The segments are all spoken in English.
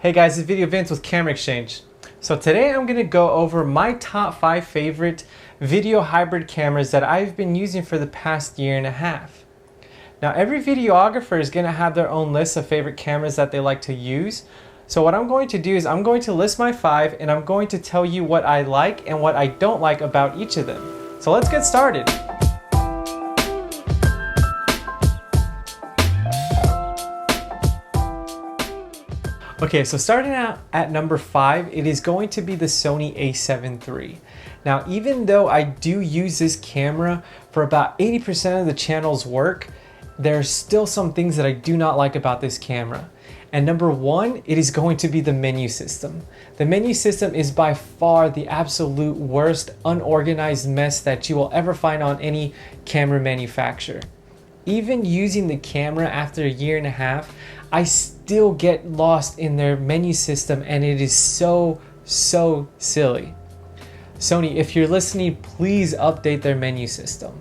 Hey guys, it's Video Vince with Camera Exchange. So today I'm going to go over my top 5 favorite video hybrid cameras that I've been using for the past year and a half. Now every videographer is going to have their own list of favorite cameras that they like to use. So what I'm going to do is I'm going to list my 5 and I'm going to tell you what I like and what I don't like about each of them. So let's get started. Okay, so starting out at number 5, it is going to be the Sony a7 III. Now, even though I do use this camera for about 80% of the channel's work, there's still some things that I do not like about this camera. And number 1, it is going to be the menu system. The menu system is by far the absolute worst unorganized mess that you will ever find on any camera manufacturer. Even using the camera after a year and a half, I still get lost in their menu system and it is so silly. Sony, if you're listening, please update their menu system.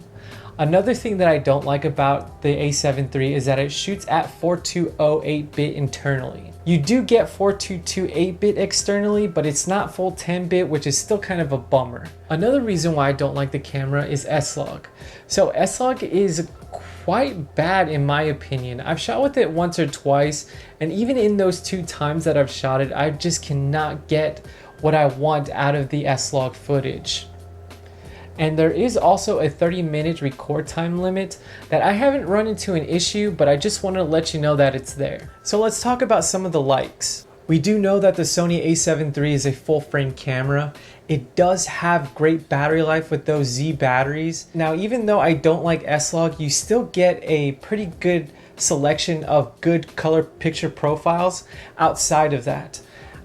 Another thing that I don't like about the a7 III is that it shoots at 4208-bit internally. You do get 4228-bit externally, but it's not full 10-bit, which is still kind of a bummer. Another reason why I don't like the camera is S-Log. So S-Log is quite bad in my opinion. I've shot with it once or twice, and even in those 2 times that I've shot it, I just cannot get what I want out of the S-Log footage. And there is also a 30-minute record time limit that I haven't run into an issue, but I just want to let you know that it's there. So let's talk about some of the likes. We do know that the Sony a7 III is a full frame camera. It does have great battery life with those Z batteries. Now, even though I don't like S-Log, you still get a pretty good selection of good color picture profiles outside of that.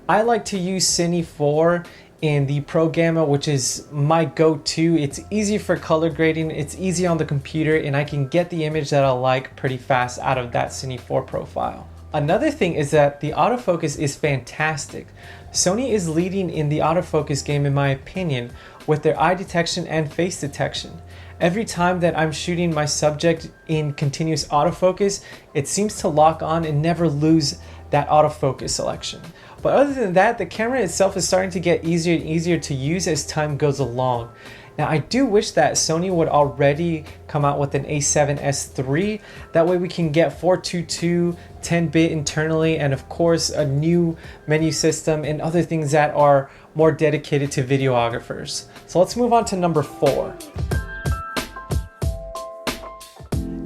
I like to use Cine 4 in the Pro Gamma, which is my go-to. It's easy for color grading, it's easy on the computer, and I can get the image that I like pretty fast out of that Cine 4 profile. Another thing is that the autofocus is fantastic. Sony is leading in the autofocus game in my opinion with their eye detection and face detection. Every time that I'm shooting my subject in continuous autofocus, it seems to lock on and never lose that autofocus selection. But other than that, the camera itself is starting to get easier and easier to use as time goes along. Now, I do wish that Sony would already come out with an a7S III. That way we can get 422 10-bit internally, and of course a new menu system and other things that are more dedicated to videographers. So let's move on to number 4.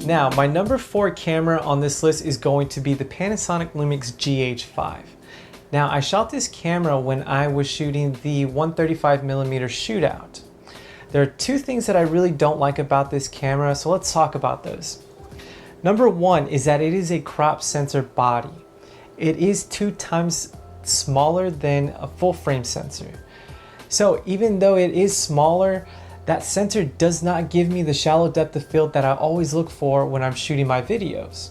Now, my number 4 camera on this list is going to be the Panasonic LUMIX GH5. Now, I shot this camera when I was shooting the 135mm shootout. There are 2 things that I really don't like about this camera, so let's talk about those. Number 1 is that it is a crop sensor body. It is 2 times smaller than a full frame sensor. So even though it is smaller, that sensor does not give me the shallow depth of field that I always look for when I'm shooting my videos.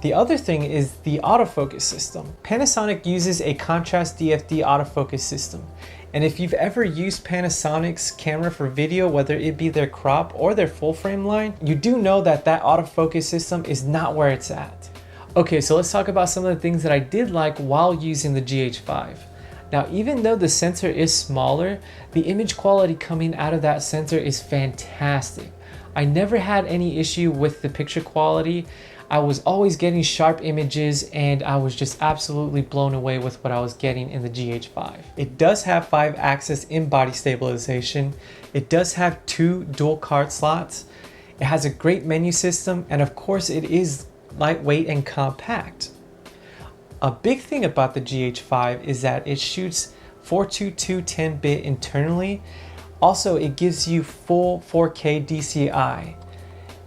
The other thing is the autofocus system. Panasonic uses a contrast DFD autofocus system. And if you've ever used Panasonic's camera for video, whether it be their crop or their full frame line, you do know that that autofocus system is not where it's at. Okay, so let's talk about some of the things that I did like while using the GH5. Now, even though the sensor is smaller, the image quality coming out of that sensor is fantastic. I never had any issue with the picture quality. I was always getting sharp images and I was just absolutely blown away with what I was getting in the GH5. It does have 5-axis in-body stabilization. It does have 2 dual card slots. It has a great menu system, and of course it is lightweight and compact. A big thing about the GH5 is that it shoots 422 10-bit internally. Also, it gives you full 4K DCI.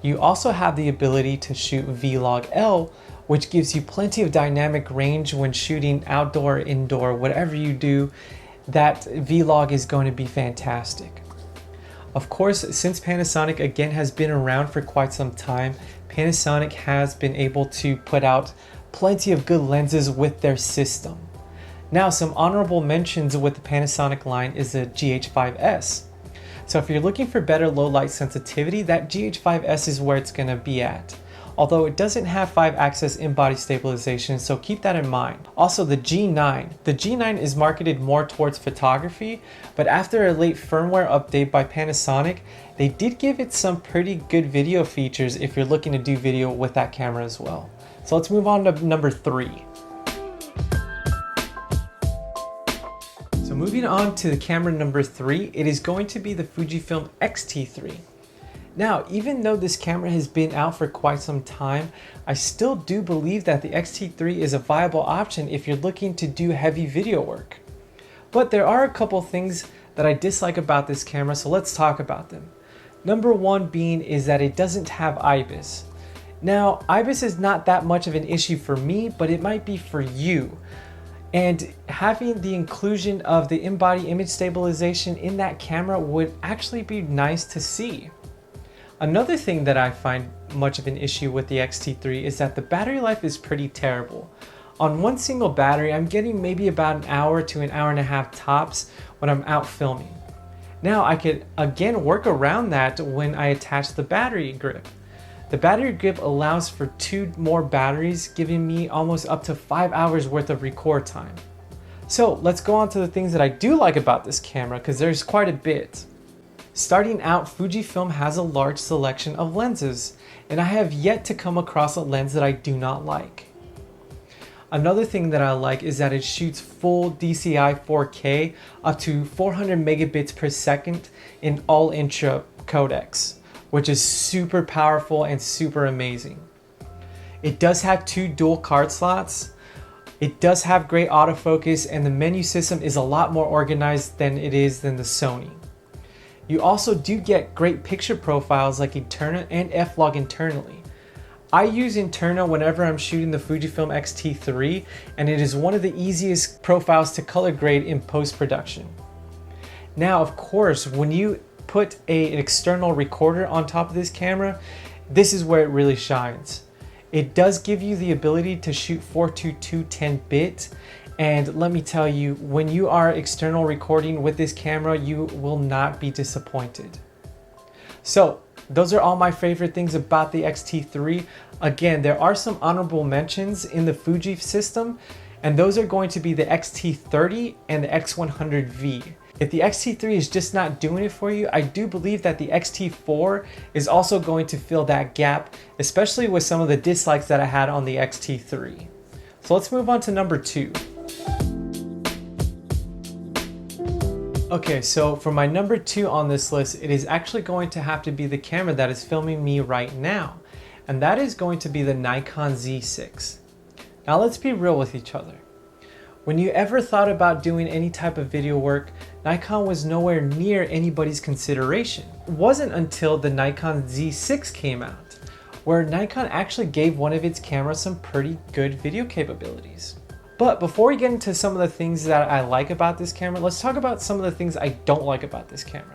You also have the ability to shoot V-Log-L, which gives you plenty of dynamic range when shooting outdoor, indoor, whatever you do. That V-Log is going to be fantastic. Of course, since Panasonic again has been around for quite some time, Panasonic has been able to put out plenty of good lenses with their system. Now, some honorable mentions with the Panasonic line is the GH5S. So if you're looking for better low light sensitivity, that GH5S is where it's going to be at. although it doesn't have 5-axis in-body stabilization, so keep that in mind. Also the G9. The G9 is marketed more towards photography, but after a late firmware update by Panasonic, they did give it some pretty good video features if you're looking to do video with that camera as well. So let's move on to number 3. So moving on to the camera number 3, it is going to be the Fujifilm X-T3. Now, even though this camera has been out for quite some time, I still do believe that the X-T3 is a viable option if you're looking to do heavy video work. But there are a couple things that I dislike about this camera, so let's talk about them. Number 1 being is that it doesn't have IBIS. Now, IBIS is not that much of an issue for me, but it might be for you. And having the inclusion of the in-body image stabilization in that camera would actually be nice to see. Another thing that I find much of an issue with the X-T3 is that the battery life is pretty terrible. On one single battery, I'm getting maybe about an hour to an hour and a half tops when I'm out filming. Now I could again work around that when I attach the battery grip. The battery grip allows for 2 more batteries, giving me almost up to 5 hours worth of record time. So let's go on to the things that I do like about this camera, because there's quite a bit. Starting out, Fujifilm has a large selection of lenses, and I have yet to come across a lens that I do not like. Another thing that I like is that it shoots full DCI 4K up to 400 megabits per second in all-intra codecs, which is super powerful and super amazing. It does have 2 dual card slots. It does have great autofocus, and the menu system is a lot more organized than it is than the Sony. You also do get great picture profiles like Eterna and F-Log internally. I use Eterna whenever I'm shooting the Fujifilm X-T3, and it is one of the easiest profiles to color grade in post-production. Now, of course, when you put an external recorder on top of this camera, this is where it really shines. It does give you the ability to shoot 422 10-bit, and let me tell you, when you are external recording with this camera, you will not be disappointed. So those are all my favorite things about the X-T3. Again, there are some honorable mentions in the Fuji system, and those are going to be the X-T30 and the X100V. If the X-T3 is just not doing it for you, I do believe that the X-T4 is also going to fill that gap, especially with some of the dislikes that I had on the X-T3. So let's move on to number 2. Okay, so for my number 2 on this list, it is actually going to have to be the camera that is filming me right now, and that is going to be the Nikon Z6. Now let's be real with each other. When you ever thought about doing any type of video work, Nikon was nowhere near anybody's consideration. It wasn't until the Nikon Z6 came out, where Nikon actually gave one of its cameras some pretty good video capabilities. But before we get into some of the things that I like about this camera, let's talk about some of the things I don't like about this camera.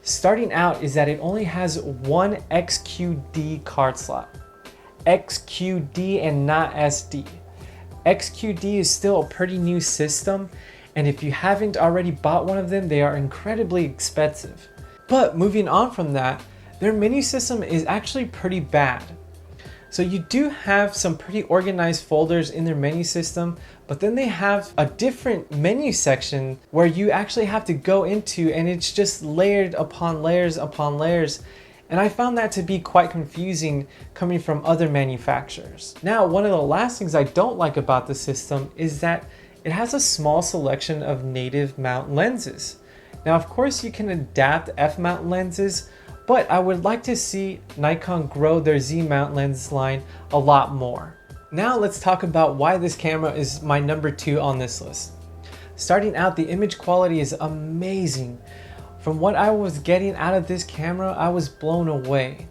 Starting out is that it only has 1 XQD card slot. XQD and not SD. XQD is still a pretty new system, and if you haven't already bought one of them, they are incredibly expensive. But moving on from that, their menu system is actually pretty bad. So you do have some pretty organized folders in their menu system, but then they have a different menu section where you actually have to go into, and it's just layered upon layers upon layers. And I found that to be quite confusing coming from other manufacturers. Now, one of the last things I don't like about the system is that it has a small selection of native mount lenses. Now, of course, you can adapt f-mount lenses, but I would like to see Nikon grow their Z-mount lens line a lot more. Now let's talk about why this camera is my number 2 on this list. Starting out, the image quality is amazing. From what I was getting out of this camera, I was blown away.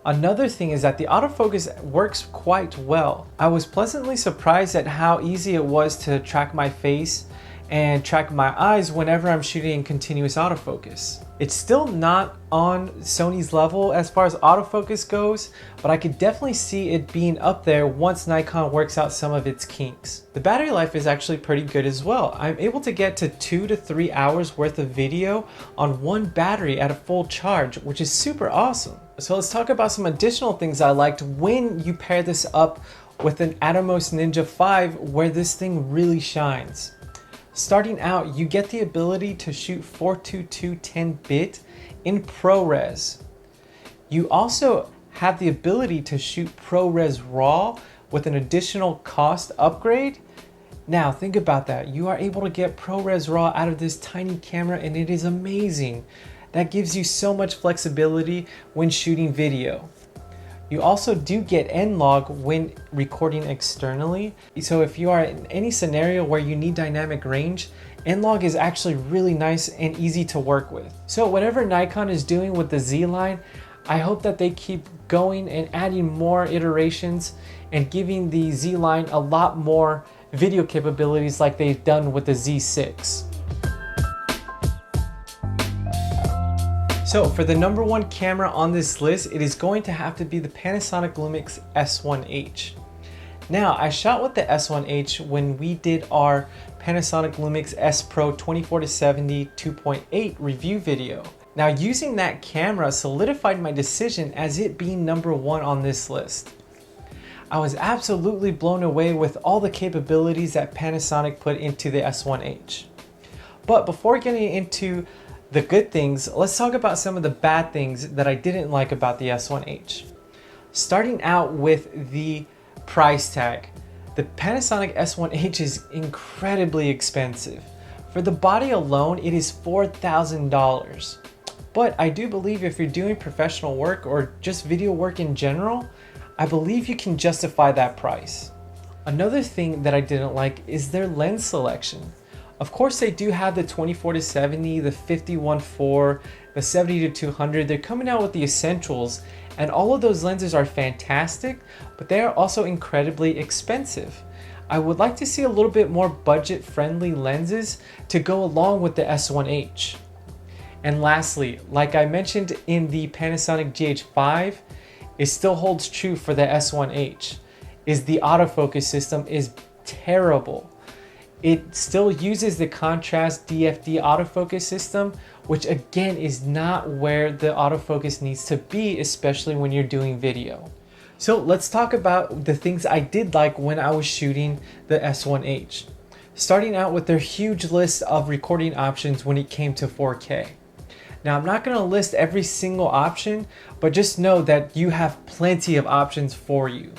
Another thing is that the autofocus works quite well. I was pleasantly surprised at how easy it was to track my face, and track my eyes whenever I'm shooting in continuous autofocus. It's still not on Sony's level as far as autofocus goes, but I could definitely see it being up there once Nikon works out some of its kinks. The battery life is actually pretty good as well. I'm able to get to 2 to 3 hours worth of video on one battery at a full charge, which is super awesome. So let's talk about some additional things I liked when you pair this up with an Atomos Ninja 5, where this thing really shines. Starting out, you get the ability to shoot 422 10-bit in ProRes. You also have the ability to shoot ProRes RAW with an additional cost upgrade. Now think about that. You are able to get ProRes RAW out of this tiny camera, and it is amazing. That gives you so much flexibility when shooting video. You also do get N-Log when recording externally. So if you are in any scenario where you need dynamic range, N-Log is actually really nice and easy to work with. So whatever Nikon is doing with the Z line, I hope that they keep going and adding more iterations and giving the Z line a lot more video capabilities like they've done with the Z6. So for the number one camera on this list, it is going to have to be the Panasonic LUMIX S1H. Now, I shot with the S1H when we did our Panasonic LUMIX S Pro 24-70 2.8 review video. Now, using that camera solidified my decision as it being number one on this list. I was absolutely blown away with all the capabilities that Panasonic put into the S1H. But before getting into the good things, let's talk about some of the bad things that I didn't like about the S1H. Starting out with the price tag. The Panasonic S1H is incredibly expensive. For the body alone, it is $4,000. But I do believe if you're doing professional work or just video work in general, I believe you can justify that price. Another thing that I didn't like is their lens selection. Of course, they do have the 24-70, the 51-4, the 70-200. They're coming out with the essentials, and all of those lenses are fantastic, but they are also incredibly expensive. I would like to see a little bit more budget-friendly lenses to go along with the S1H. And lastly, like I mentioned in the Panasonic GH5, it still holds true for the S1H, is the autofocus system is terrible. It still uses the contrast DFD autofocus system, which again is not where the autofocus needs to be, especially when you're doing video. So let's talk about the things I did like when I was shooting the S1H. Starting out with their huge list of recording options when it came to 4K. Now, I'm not going to list every single option, but just know that you have plenty of options for you.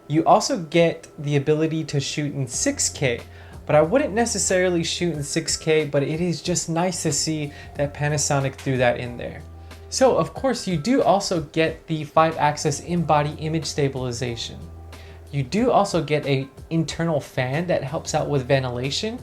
You also get the ability to shoot in 6K, but I wouldn't necessarily shoot in 6K, but it is just nice to see that Panasonic threw that in there. So of course, you do also get the 5-axis in-body image stabilization. You do also get an internal fan that helps out with ventilation,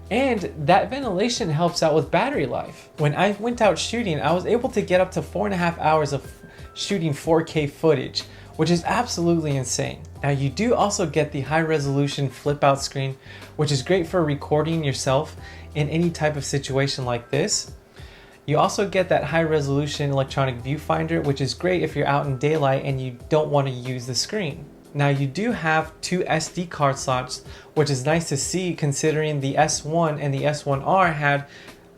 and that ventilation helps out with battery life. When I went out shooting, I was able to get up to 4.5 hours of shooting 4K footage, which is absolutely insane. Now, you do also get the high resolution flip out screen, which is great for recording yourself in any type of situation like this. You also get that high resolution electronic viewfinder, which is great if you're out in daylight and you don't want to use the screen. Now, you do have 2 SD card slots, which is nice to see considering the S1 and the S1R had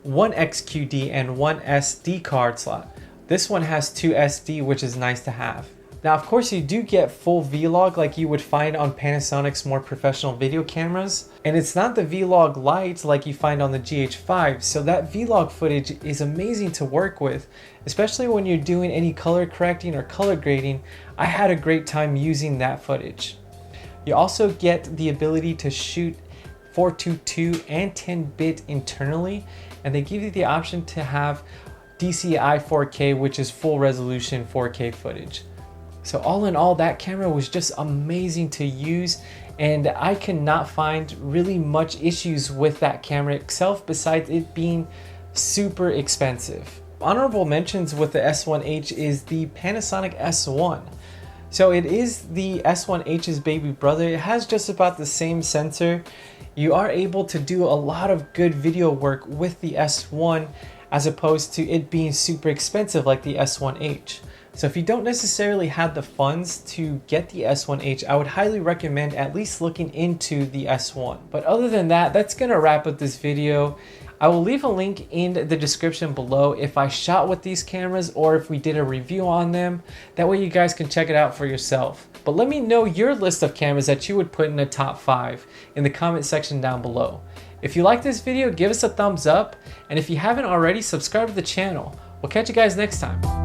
1 XQD and 1 SD card slot. This one has 2 SD, which is nice to have. Now, of course, you do get full vlog like you would find on Panasonic's more professional video cameras. And it's not the vlog Lite like you find on the GH5, so that vlog footage is amazing to work with, especially when you're doing any color correcting or color grading. I had a great time using that footage. You also get the ability to shoot 422 and 10-bit internally, and they give you the option to have DCI 4K, which is full resolution 4K footage. So all in all, that camera was just amazing to use, and I cannot find really much issues with that camera itself besides it being super expensive. Honorable mentions with the S1H is the Panasonic S1. So it is the S1H's baby brother. It has just about the same sensor. You are able to do a lot of good video work with the S1 as opposed to it being super expensive like the S1H. So if you don't necessarily have the funds to get the S1H, I would highly recommend at least looking into the S1. But other than that, that's gonna wrap up this video. I will leave a link in the description below if I shot with these cameras or if we did a review on them. That way you guys can check it out for yourself. But let me know your list of cameras that you would put in the top 5 in the comment section down below. If you like this video, give us a thumbs up. And if you haven't already, subscribe to the channel. We'll catch you guys next time.